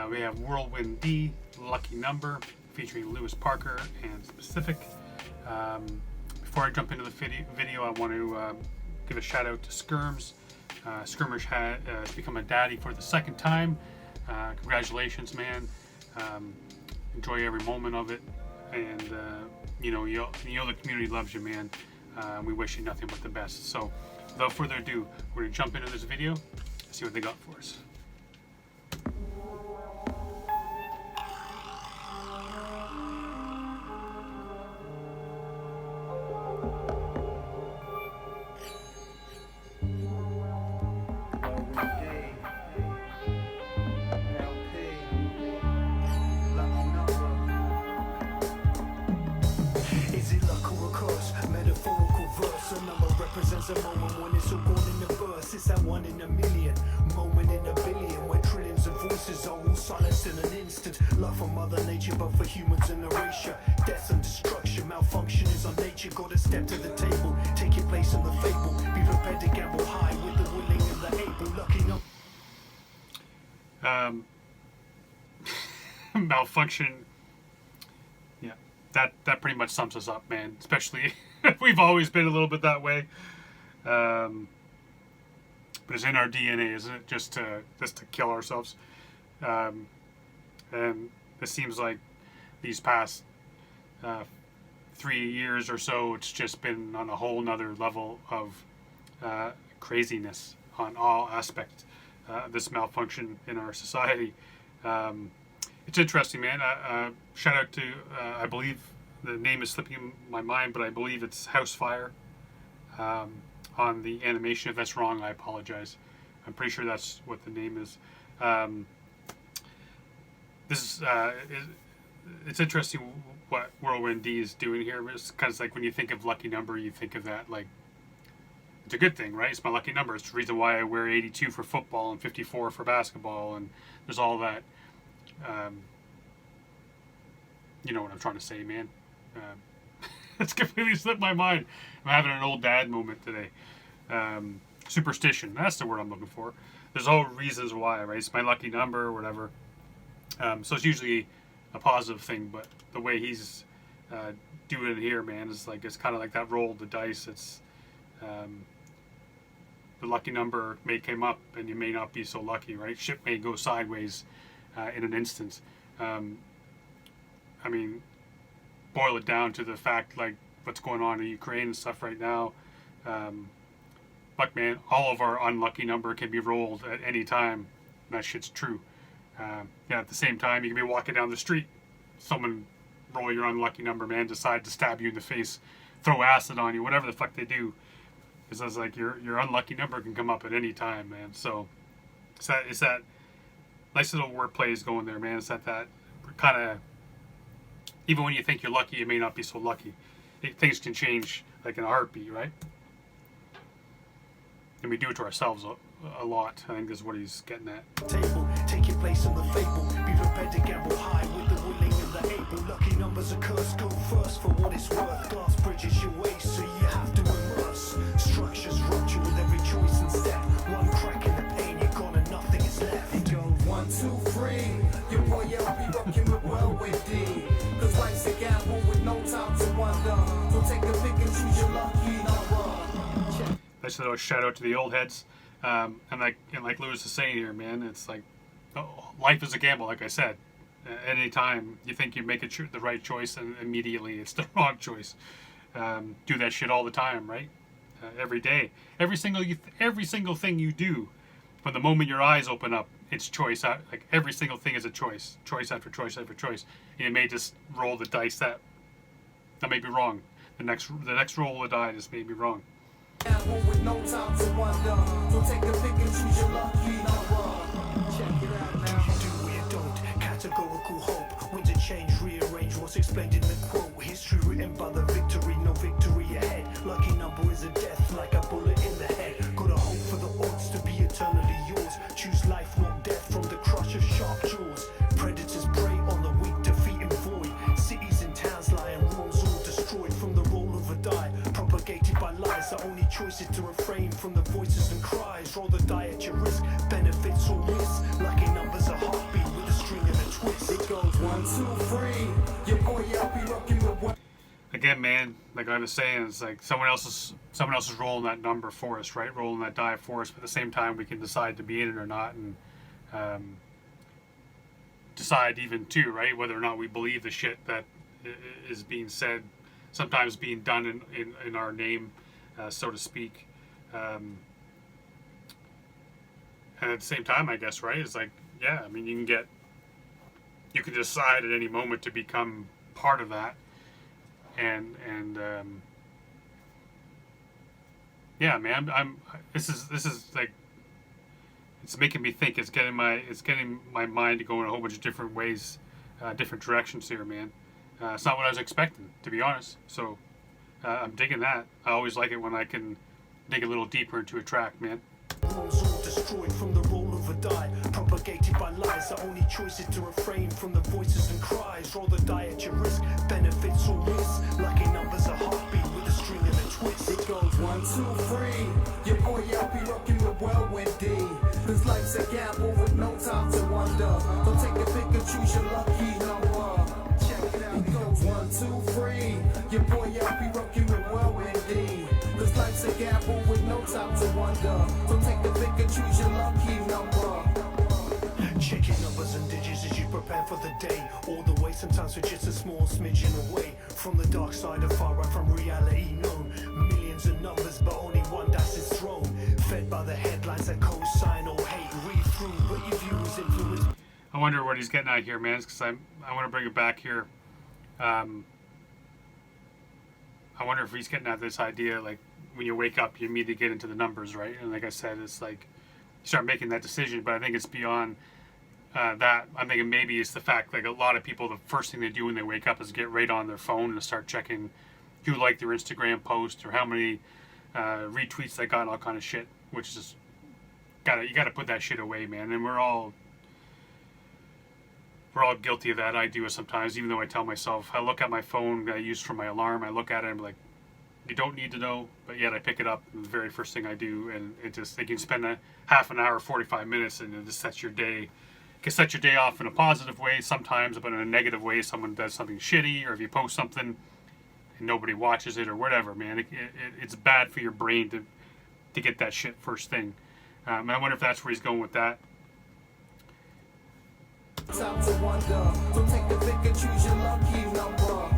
We have Whirlwind D, Lucky Number, featuring Parker and Specifik. Before I jump into the video, I want to give a shout out to Skirms. Skirmish has become a daddy for the second time. Congratulations, man. Enjoy every moment of it, and you know the community loves you, man. We wish you nothing but the best. So without further ado, we're going to jump into this video and see what they got for us. Represents a moment when it's all born in the verse. It's that one in a million, moment in a billion, where trillions of voices are all silenced in an instant. Love for Mother Nature, but for humans an erasure. Death and destruction, malfunction is on nature. Gotta step to the table, take your place in the fable. Be prepared to gamble high with the willing and the able. Looking up. Malfunction. Yeah, that pretty much sums us up, man. Especially. We've always been a little bit that way, but it's in our DNA, isn't it? Just to kill ourselves, and it seems like these past 3 years or so, it's just been on a whole nother level of craziness on all aspects. This malfunction in our society. It's interesting, man. Shout out to I believe. The name is slipping my mind, but I believe it's Housefire on the animation. If that's wrong, I apologize. I'm pretty sure that's what the name is. This is it's interesting what Whirlwind D is doing here. It's kind of like when you think of lucky number, you think of that like it's a good thing, right? It's my lucky number. It's the reason why I wear 82 for football and 54 for basketball, and there's all that. You know what I'm trying to say, man. It's completely slipped my mind. I'm having an old dad moment today. Superstition, that's the word I'm looking for. There's all reasons why, right? It's my lucky number or whatever. So it's usually a positive thing, but the way he's doing it here, man, is like it's kind of like that roll of the dice. It's the lucky number may come up and you may not be so lucky, right? Ship may go sideways in an instant. I mean, boil it down to the fact like what's going on in Ukraine and stuff right now. Look, man, all of our unlucky number can be rolled at any time. That shit's true. Yeah, at the same time, you can be walking down the street, someone roll your unlucky number, man, decide to stab you in the face, throw acid on you, whatever the fuck they do. Because it's like your unlucky number can come up at any time, man. So it's that nice little wordplay is going there, man. It's that kind of, even when you think you're lucky, you may not be so lucky. Things can change like in a heartbeat, right? And we do it to ourselves a lot. I think this is what he's getting at. Table, take your place in the fable. Be prepared to gamble high with the willing and the able. Lucky numbers are cursed. Go first for what it's worth. Glass bridges your way, so you have to immerse. Structures rupture with every choice and step. One crack in the pane, you're gone and nothing is left. Go 1, 2, 3. Your boy I'll be rocking with Whirlwind D. Cause life's a gamble with no time to wonder. So take a pick and choose your lucky number. Nice little shout out to the old heads. And like Lewis is saying here, man, it's like life is a gamble. Like I said, at any time you think you make the right choice, and immediately it's the wrong choice. Do that shit all the time, right? Every day, every single thing you do, from the moment your eyes open up, it's choice. Like every single thing is a choice after choice after choice. And you may just roll the dice that may be wrong. The next roll of the die just may be wrong. With no time to wonder. So take a pick and choose your lucky number. Check it out now. You do or you don't. Categorical hope. When to change, rearrange what's explained in the quote. History written by the victory, no victory ahead. Lucky number is a death, like a bullet in the head. Gotta hope for the odds to be eternally yours. Choose life, not death, from the crush of sharp jaws. Predators prey on the weak, defeating void. Cities and towns lie in ruins, all destroyed from the roll of a die. Propagated by lies, the only choice is to refrain from the voices and cries. Roll the die at your risk, benefits or risks. Lucky numbers are heartbeat with a string and a twist. It goes 1, 2, 3. Your boy, I'll be rocking with one. Again, man, like I was saying, it's like someone else is rolling that number for us, right? Rolling that die for us. But at the same time, we can decide to be in it or not, and decide even too, right, whether or not we believe the shit that is being said, sometimes being done in our name, so to speak. And at the same time, I guess, right? It's like, yeah, I mean, you can decide at any moment to become part of that. And yeah, man, this is like, it's making me think. It's getting my mind to go in a whole bunch of different ways, different directions here, man. It's not what I was expecting, to be honest. So I'm digging that. I always like it when I can dig a little deeper into a track, man. Rules all destroyed from the roll of a die, propagated by lies. The only choice is to refrain from the voices and cries. Roll the die at your risk, benefits or miss. Lucky numbers a heartbeat with a string and a twist. It goes 1, 2, 3. Your boy, I'll be rocking with Whirlwind D. Cause life's a gamble with no time to wonder. Don't take a pick and choose your lucky number. Check it out. It goes 1, 2, 3. Your boy, I'll be rocking with Whirlwind D. Cause life's a gamble with no time to wonder. Don't take the pick and choose your lucky number. Check your numbers and digits as you prepare for the day. All the way, sometimes we're just a small smidgen away from the dark side of far right from reality known. Millions of numbers, but only one dice is thrown. Fed by the headlines that co-sign or hate. Read through, but your view is influenced. I wonder what he's getting at here, man, because I want to bring it back here. I wonder if he's getting at this idea, like, when you wake up, you immediately get into the numbers, right? And like I said, it's like, you start making that decision, but I think it's beyond that. I'm thinking maybe it's the fact, like, a lot of people, the first thing they do when they wake up is get right on their phone and start checking who liked their Instagram post or how many retweets they got and all kind of shit, which is, you gotta put that shit away, man. And we're all guilty of that. I do it sometimes, even though I tell myself, I look at my phone that I use for my alarm, I look at it and I'm like, you don't need to know, but yet I pick it up the very first thing I do, and it just, they can spend a half an hour, 45 minutes, and it just sets your day. You can set your day off in a positive way sometimes, but in a negative way, someone does something shitty, or if you post something and nobody watches it or whatever, man, it's bad for your brain to get that shit first thing. And I wonder if that's where he's going with that. Time to wonder. Don't take the pick and choose your lucky number.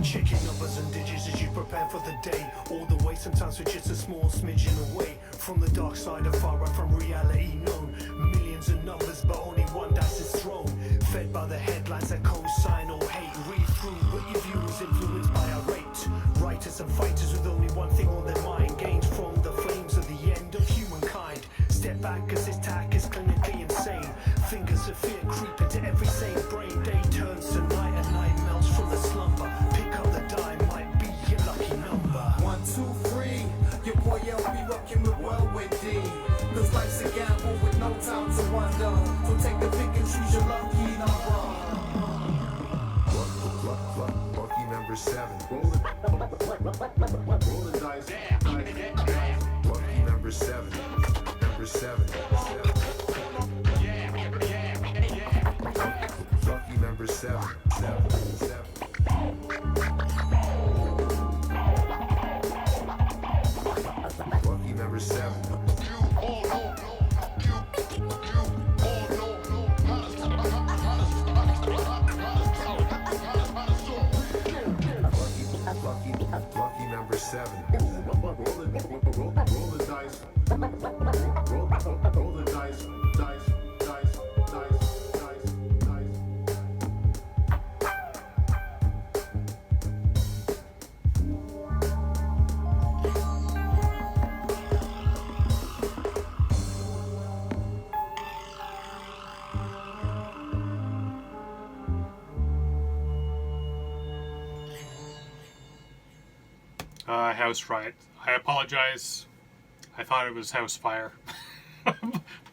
Check your numbers and digits as you prepare for the day. All the way, sometimes we're just a small smidgen away from the dark side of far right from reality known. Millions of numbers, but only one dice is thrown. Fed by the headlines that co-sign or hate. Read through, but your view is influenced by our rate. Writers and fighters with only one thing on their mind. Gained from the flames of the end of humankind. Step back cause this tack is clinically insane. Fingers of fear creep into every sane brain. Day turns to night and night melts from the slumber. Pick up the die, might be your lucky number. 1, 2, 3. Your boy, I'll be rocking with Whirlwind D. Cause life's a gamble with no time to wonder. So take the pick and choose your lucky number. Lucky number 7. Rolling dice. Lucky number 7. Number 7. Lucky number 7. 7. Lucky number 7. Lucky number 7. Roll the dice. Roll the dice. Dice. Hausriot. I apologize. I thought it was house fire.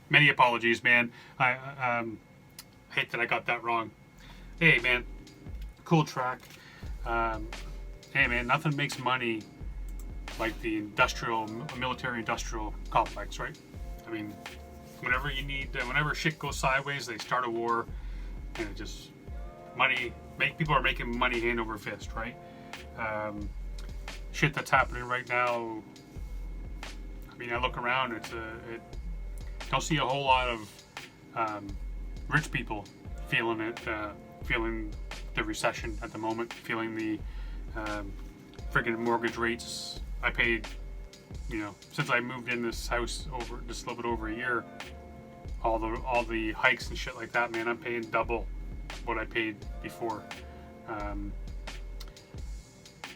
Many apologies, man. I hate that I got that wrong. Hey, man. Cool track. Hey, man, nothing makes money like the military-industrial complex, right? I mean, whenever you need, whenever shit goes sideways, they start a war, and it just people are making money hand over fist, right? Shit that's happening right now. I mean, I look around. Don't see a whole lot of rich people feeling it, feeling the recession at the moment, feeling the friggin' mortgage rates. I paid, since I moved in this house over just a little bit over a year, all the hikes and shit like that, man, I'm paying double what I paid before.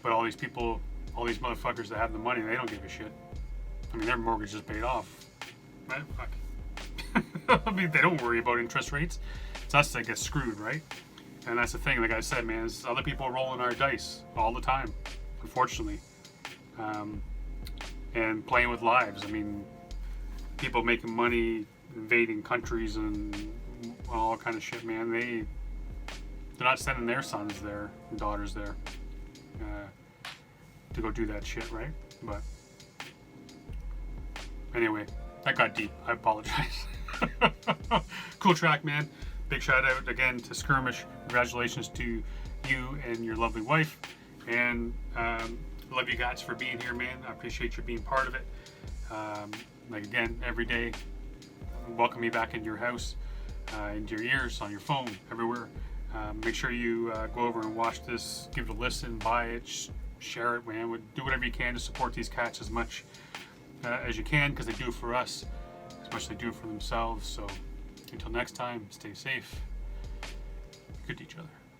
But all these people, all these motherfuckers that have the money, they don't give a shit. I mean, their mortgage is paid off. Right? Fuck. I mean, they don't worry about interest rates. It's us that get screwed, right? And that's the thing, like I said, man, is other people rolling our dice all the time, unfortunately. And playing with lives. I mean, people making money, invading countries and all kind of shit, man. They're not sending their sons there and daughters there to go do that shit, right? But anyway, that got deep. I apologize. Cool track, man. Big shout out again to Skirmish. Congratulations to you and your lovely wife. And love you guys for being here, man. I appreciate you being part of it. Like again, every day, welcome me back into your house, into your ears, on your phone, everywhere. Make sure you go over and watch this, give it a listen, buy it, share it, man. Do whatever you can to support these cats as much as you can, because they do it for us as much as they do it for themselves. So until next time, stay safe. Be good to each other.